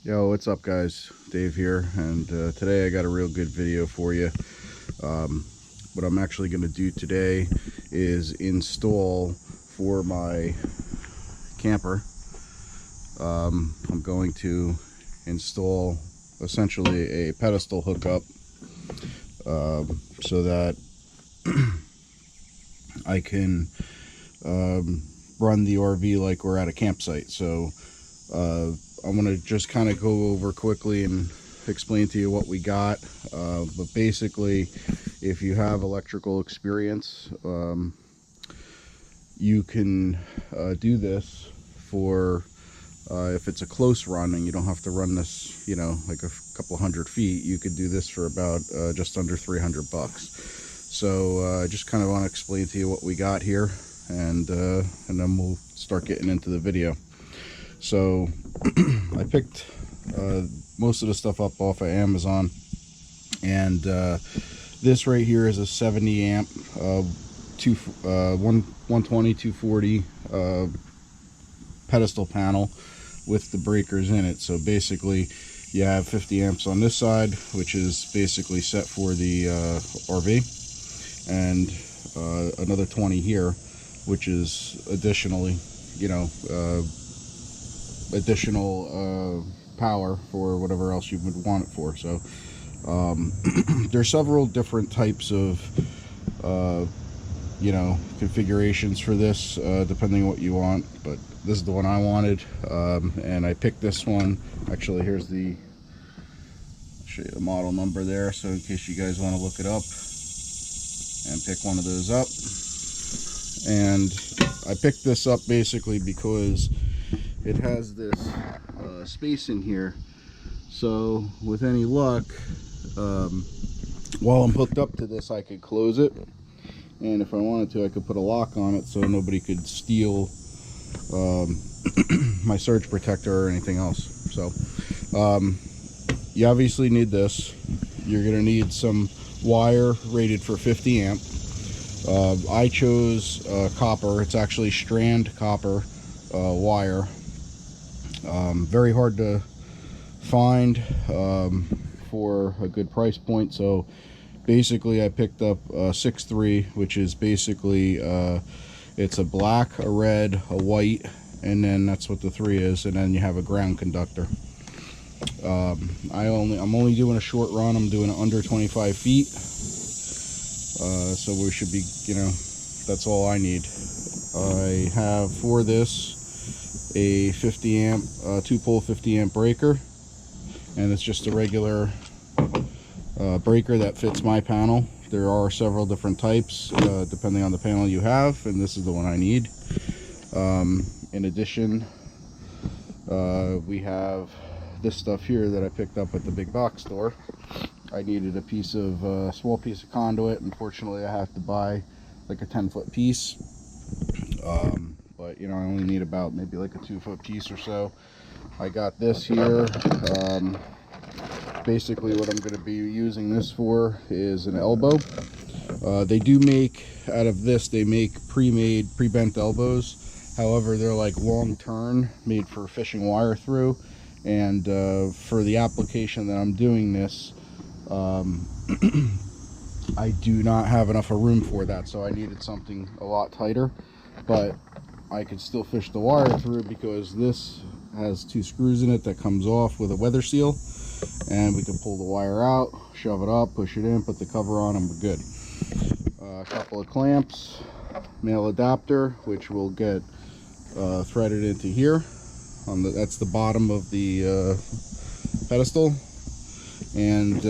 Yo, what's up guys? Dave here, and today I got a real good video for you. What I'm actually going to do today is install for my camper. I'm going to install essentially a pedestal hookup so that I can run the RV like we're at a campsite. So I'm going to just kind of go over quickly and explain to you what we got. But basically, if you have electrical experience, you can do this for if it's a close run and you don't have to run this, like a couple hundred feet. You could do this for about just under $300. So I just kind of want to explain to you what we got here, and then we'll start getting into the video. So I picked most of the stuff up off of Amazon, and this right here is a 70 amp 120 240 pedestal panel with the breakers in it. So basically you have 50 amps on this side, which is basically set for the RV, and another 20 here, which is additionally additional power for whatever else you would want it for. So there's several different types of configurations for this, depending on what you want, but this is the one I wanted, and I picked this one. Actually, here's I'll show you the model number there, so in case you guys want to look it up and pick one of those up. And I picked this up basically because it has this space in here, so with any luck, while I'm hooked up to this, I could close it, and if I wanted to, I could put a lock on it so nobody could steal my surge protector or anything else. So you obviously need this. You're gonna need some wire rated for 50 amp. I chose copper. It's actually strand copper wire. Very hard to find for a good price point. So basically I picked up 6.3, which is basically it's a black, a red, a white, and then that's what the 3 is, and then you have a ground conductor. I'm only doing a short run. I'm doing it under 25 feet, so we should be, that's all I need. I have for this a 50 amp 2-pole 50 amp breaker, and it's just a regular breaker that fits my panel. There are several different types depending on the panel you have, and this is the one I need. In addition, we have this stuff here that I picked up at the big box store. I needed a small piece of conduit. Unfortunately, I have to buy like a 10-foot piece, but I only need about maybe like a 2-foot piece or so. I got this here. Basically what I'm going to be using this for is an elbow. They do make, out of this, they make pre-made, pre-bent elbows. However, they're like long turn, made for fishing wire through, and for the application that I'm doing this, I do not have enough of room for that, so I needed something a lot tighter, but I could still fish the wire through because this has 2 screws in it that comes off with a weather seal, and we can pull the wire out, shove it up, push it in, put the cover on, and we're good. A couple of clamps, male adapter, which will get threaded into here. That's the bottom of the pedestal, and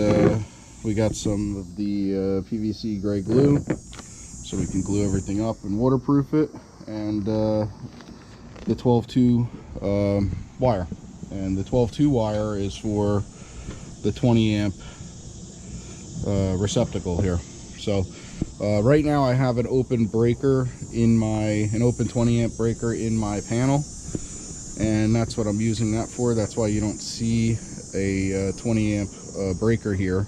we got some of the PVC gray glue, so we can glue everything up and waterproof it, and the 12-2 wire. And the 12-2 wire is for the 20 amp receptacle here. So right now I have an open breaker an open 20 amp breaker in my panel, and that's what I'm using that for. That's why you don't see a 20 amp breaker here.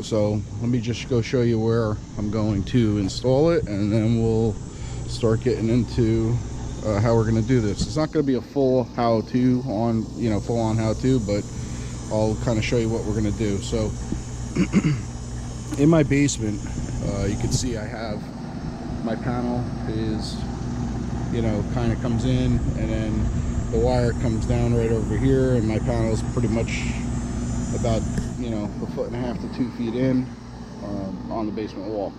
So let me just go show you where I'm going to install it, and then we'll start getting into how we're going to do this. It's not going to be a full how-to on, full-on how-to, but I'll kind of show you what we're going to do. So in my basement, you can see I have my panel is, kind of comes in, and then the wire comes down right over here, and my panel is pretty much about, 1.5 to 2 feet in on the basement wall.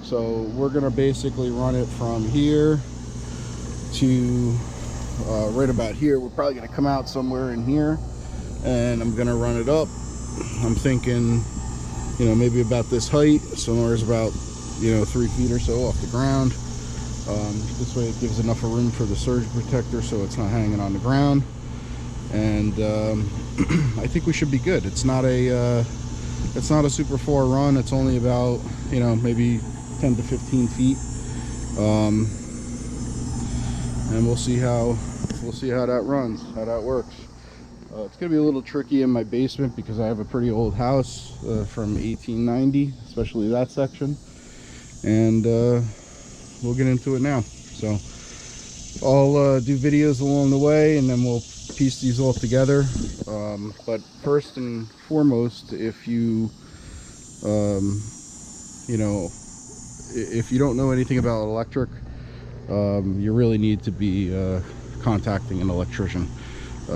So we're going to basically run it from here to right about here. We're probably going to come out somewhere in here, and I'm going to run it up. I'm thinking, maybe about this height, somewhere is about 3 feet or so off the ground. This way it gives enough room for the surge protector so it's not hanging on the ground. And I think we should be good. It's not a super far run. It's only about maybe 10 to 15 feet, and we'll see how that runs, how that works. It's gonna be a little tricky in my basement because I have a pretty old house from 1890, especially that section, and we'll get into it now. So I'll do videos along the way, and then we'll piece these all together. But first and foremost, if you if you don't know anything about electric, you really need to be contacting an electrician,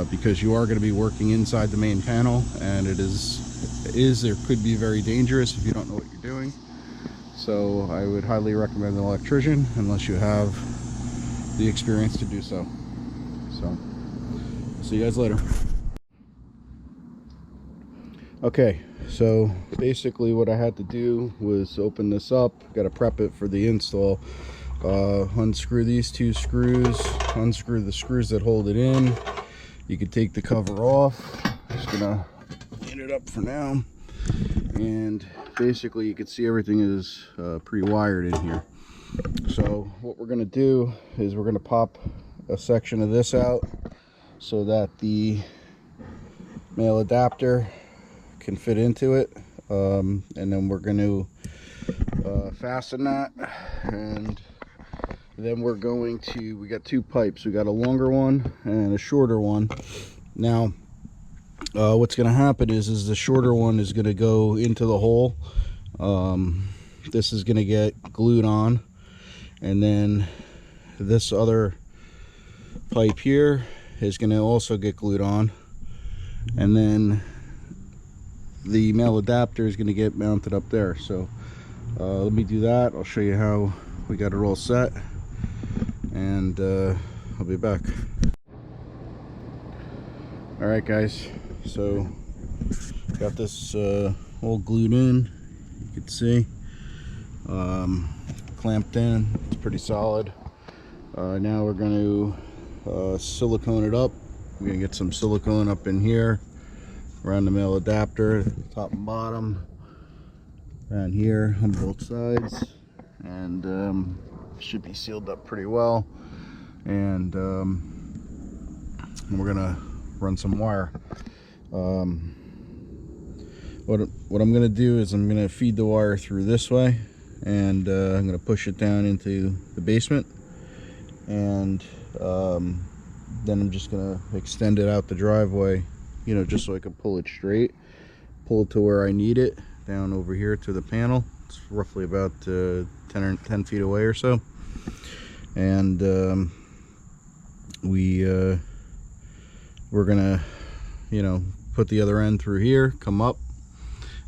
because you are going to be working inside the main panel, and it could be very dangerous if you don't know what you're doing. So I would highly recommend an electrician unless you have the experience to do so. So see you guys later. Okay, so basically what I had to do was open this up. Got to prep it for the install. Unscrew these 2 screws, unscrew the screws that hold it in. You can take the cover off. Just gonna get it up for now, and basically you can see everything is pre-wired in here. So what we're gonna do is we're gonna pop a section of this out so that the male adapter can fit into it, and then we're going to fasten that, and then we're going to, we got 2 pipes. We got a longer one and a shorter one. Now what's going to happen is the shorter one is going to go into the hole. This is going to get glued on, and then this other pipe here is going to also get glued on, and then the male adapter is going to get mounted up there. So let me do that. I'll show you how we got it all set, and I'll be back. All right guys, so got this all glued in. You can see clamped in. It's pretty solid. Now we're going to silicone it up. We're going to get some silicone up in here around the male adapter, top and bottom, around here on both sides, and should be sealed up pretty well. And we're gonna run some wire. What I'm gonna do is I'm gonna feed the wire through this way, and I'm gonna push it down into the basement, and then I'm just gonna extend it out the driveway, just so I can pull it straight, pull it to where I need it, down over here to the panel. It's roughly about 10 feet away or so. And we're gonna put the other end through here, come up,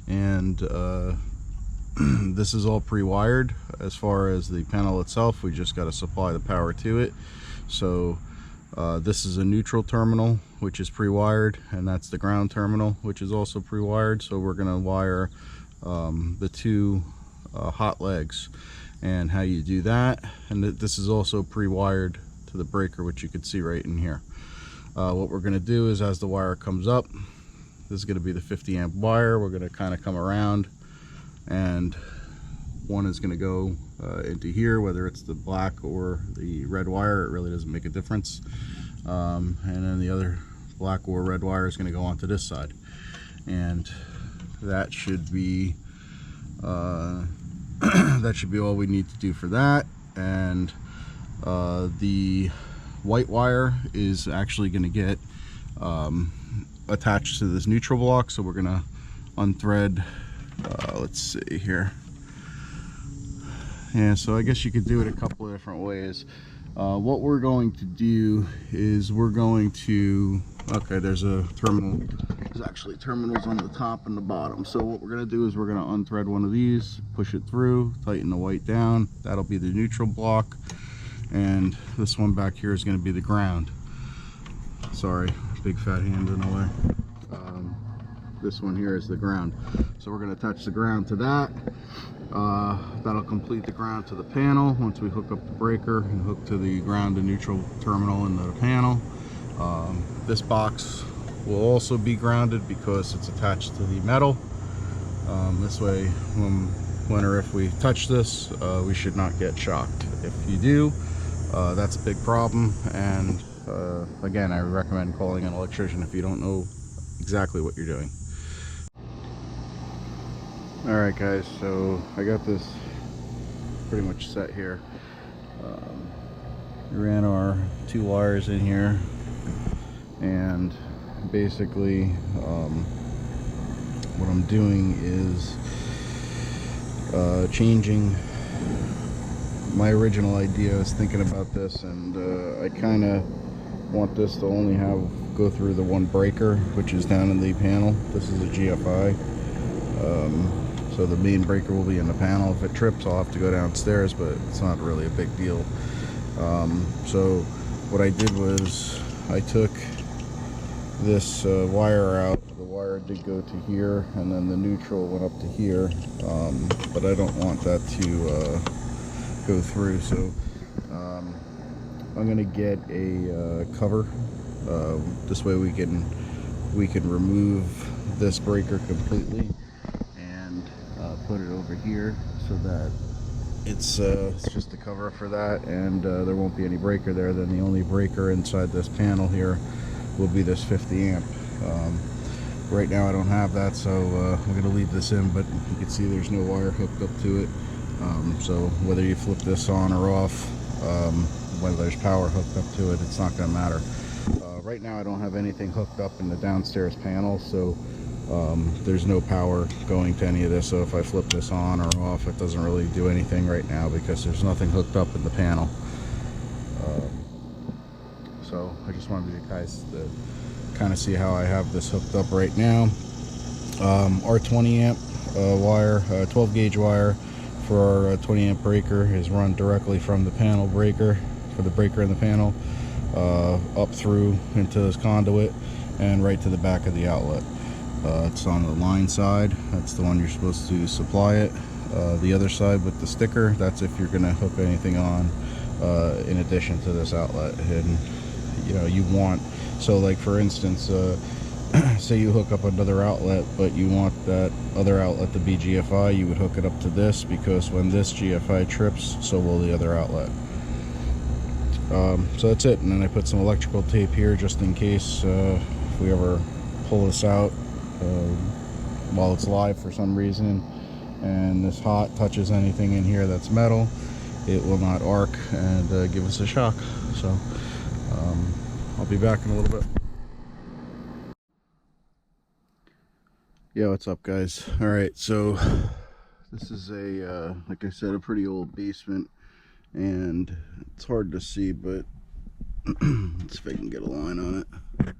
and this is all pre-wired. As far as the panel itself, we just got to supply the power to it. So this is a neutral terminal, which is pre-wired, and that's the ground terminal, which is also pre-wired. So we're going to wire the 2 hot legs, and how you do that. And this is also pre-wired to the breaker, which you can see right in here. What we're going to do is, as the wire comes up, this is going to be the 50 amp wire. We're going to kind of come around, and one is going to go into here, whether it's the black or the red wire. It really doesn't make a difference. And then the other black or red wire is going to go onto this side, and that should be that should be all we need to do for that. And the white wire is actually going to get attached to this neutral block, so we're going to unthread. Let's see here. Yeah, so I guess you could do it a couple of different ways. What we're going to do is we're going to, okay, there's a terminal. There's actually terminals on the top and the bottom. So what we're going to do is we're going to unthread one of these, push it through, tighten the white down. That'll be the neutral block. And this one back here is going to be the ground. Sorry, big fat hand in the way. This one here is the ground. So we're going to attach the ground to that. That'll complete the ground to the panel once we hook up the breaker and hook to the ground and neutral terminal in the panel. This box will also be grounded because it's attached to the metal. This way, when or if we touch this, we should not get shocked. If you do, that's a big problem, and again, I recommend calling an electrician if you don't know exactly what you're doing. Alright guys, so I got this pretty much set here. We ran our 2 wires in here, and basically what I'm doing is changing. My original idea is thinking about this, and I kind of want this to only go through the one breaker, which is down in the panel. This is a GFI. So the main breaker will be in the panel. If it trips, I'll have to go downstairs, but it's not really a big deal. So what I did was I took this wire out. The wire did go to here, and then the neutral went up to here, but I don't want that to go through. So I'm gonna get a cover. This way we can remove this breaker completely and put it over here, so that it's just a cover for that, and there won't be any breaker there. Then the only breaker inside this panel here will be this 50 amp. Right now I don't have that, so I'm going to leave this in, but you can see there's no wire hooked up to it. So whether you flip this on or off, whether there's power hooked up to it, it's not going to matter. Right now I don't have anything hooked up in the downstairs panel, so there's no power going to any of this. So if I flip this on or off, it doesn't really do anything right now because there's nothing hooked up in the panel. So I just wanted you guys to kind of see how I have this hooked up right now. Our 20 amp wire, 12 gauge wire for our 20 amp breaker is run directly from the panel breaker, for the breaker in the panel, up through into this conduit and right to the back of the outlet. It's on the line side. That's the one you're supposed to supply it. The other side with the sticker, that's if you're going to hook anything on in addition to this outlet. And you know, you want, so like for instance, say you hook up another outlet, but you want that other outlet to be GFI, you would hook it up to this, because when this GFI trips, so will the other outlet. So that's it. And then I put some electrical tape here just in case if we ever pull this out while it's live for some reason and this hot touches anything in here that's metal, it will not arc and give us a shock. So I'll be back in a little bit. Yeah, what's up guys? Alright, so this is a like I said, a pretty old basement, and it's hard to see, but let's see if I can get a line on it.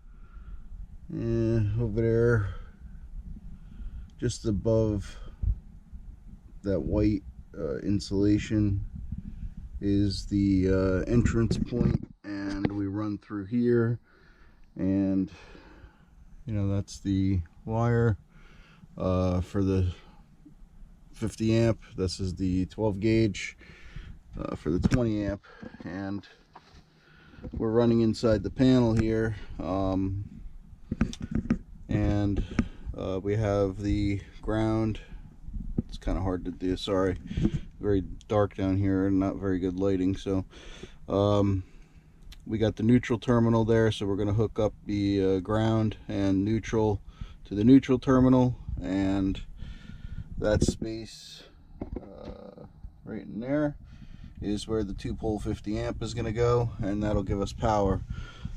And over there, just above that white insulation, is the entrance point, and we run through here, and you know, that's the wire for the 50 amp. This is the 12 gauge for the 20 amp, and we're running inside the panel here, and we have the ground. It's kind of hard to do, sorry, very dark down here and not very good lighting. So we got the neutral terminal there, so we're going to hook up the ground and neutral to the neutral terminal, and that space right in there. is where the 2-pole 50 amp is going to go, and that'll give us power.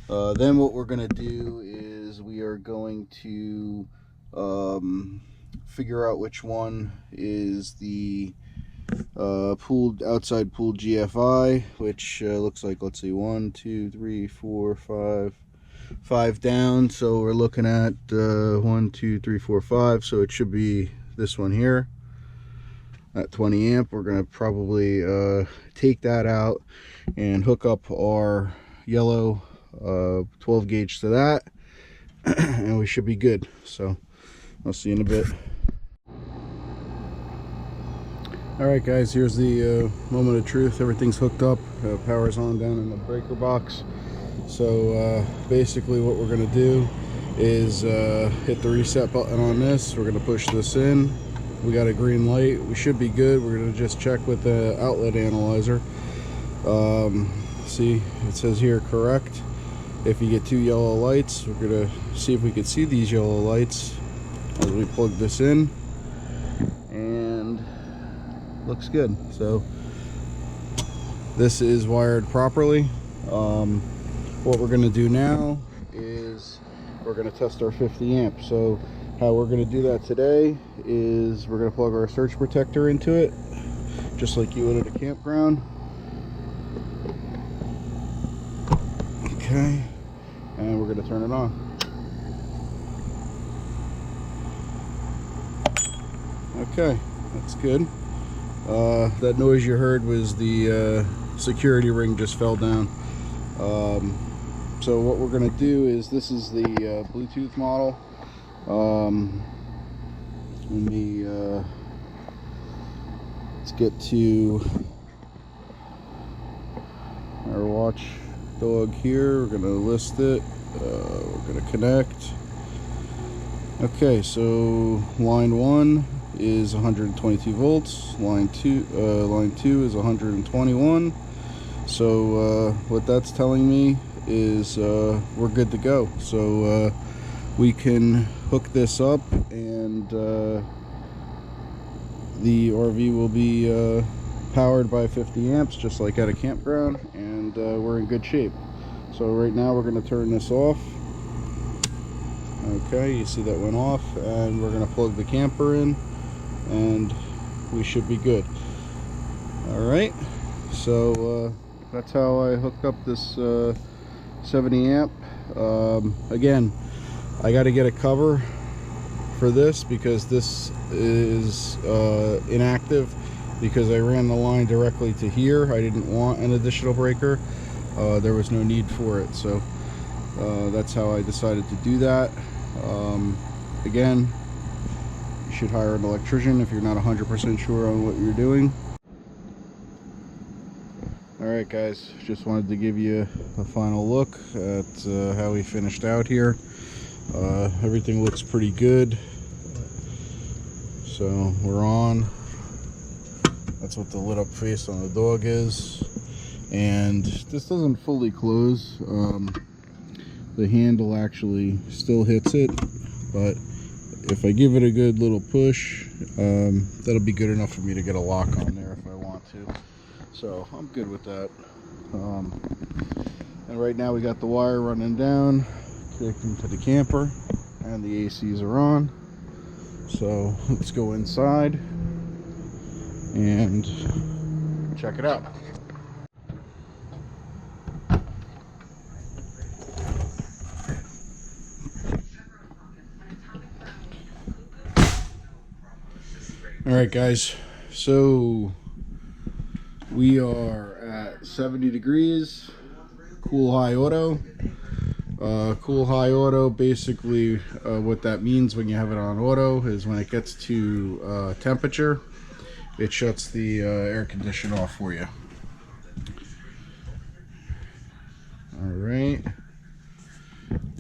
Then what we're going to do is we are going to figure out which one is the outside pooled GFI, which looks like, let's see, 1 2 3 4 5 down. So we're looking at 1 2 3 4 5, so it should be this one here at 20 amp. We're going to probably take that out and hook up our yellow 12 gauge to that, and we should be good. So I'll see you in a bit. Alright guys, here's the moment of truth. Everything's hooked up, power's on down in the breaker box. So basically what we're going to do is hit the reset button on this. We're going to push this in. We got a green light, we should be good. We're going to just check with the outlet analyzer. See, it says here correct. If you get 2 yellow lights, we're going to see if we can see these yellow lights as we plug this in, and looks good. So this is wired properly. What we're going to do now is we're going to test our 50 amp. So how we're going to do that today is we're going to plug our surge protector into it, just like you would at a campground. Okay, and we're going to turn it on. Okay, that's good. That noise you heard was the security ring just fell down. So what we're going to do is, this is the Bluetooth model. Let's get to our watchdog here. We're going to list it. We're going to connect. Okay, so line 1 is 122 volts. Line 2 is 121. So what that's telling me is we're good to go. So we can hook this up, and the RV will be powered by 50 amps, just like at a campground, and we're in good shape. So right now we're going to turn this off. Okay, you see that went off, and we're going to plug the camper in, and we should be good. Alright, so that's how I hooked up this 70 amp. Again, I got to get a cover for this because this is inactive, because I ran the line directly to here. I didn't want an additional breaker. There was no need for it, so that's how I decided to do that. Again, you should hire an electrician if you're not 100% sure on what you're doing. Alright guys, just wanted to give you a final look at how we finished out here. Everything looks pretty good. So we're on. That's what the lit up face on the dog is. And this doesn't fully close. The handle actually still hits it, but if I give it a good little push, that'll be good enough for me to get a lock on there if I want to. So I'm good with that. And right now we got the wire running down, connecting to the camper, and the ACs are on. So let's go inside and check it out. Alright guys, so we are at 70 degrees, cool high auto. Cool high auto, basically what that means when you have it on auto is when it gets to temperature, it shuts the air conditioner off for you. Alright,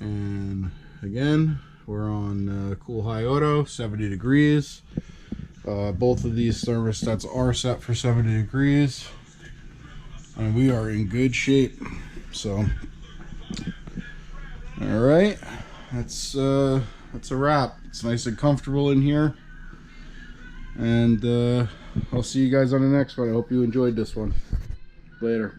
and again we're on cool high auto, 70 degrees. Both of these thermostats are set for 70 degrees, and we are in good shape. So all right, that's a wrap. It's nice and comfortable in here, and I'll see you guys on the next one. I hope you enjoyed this one. Later.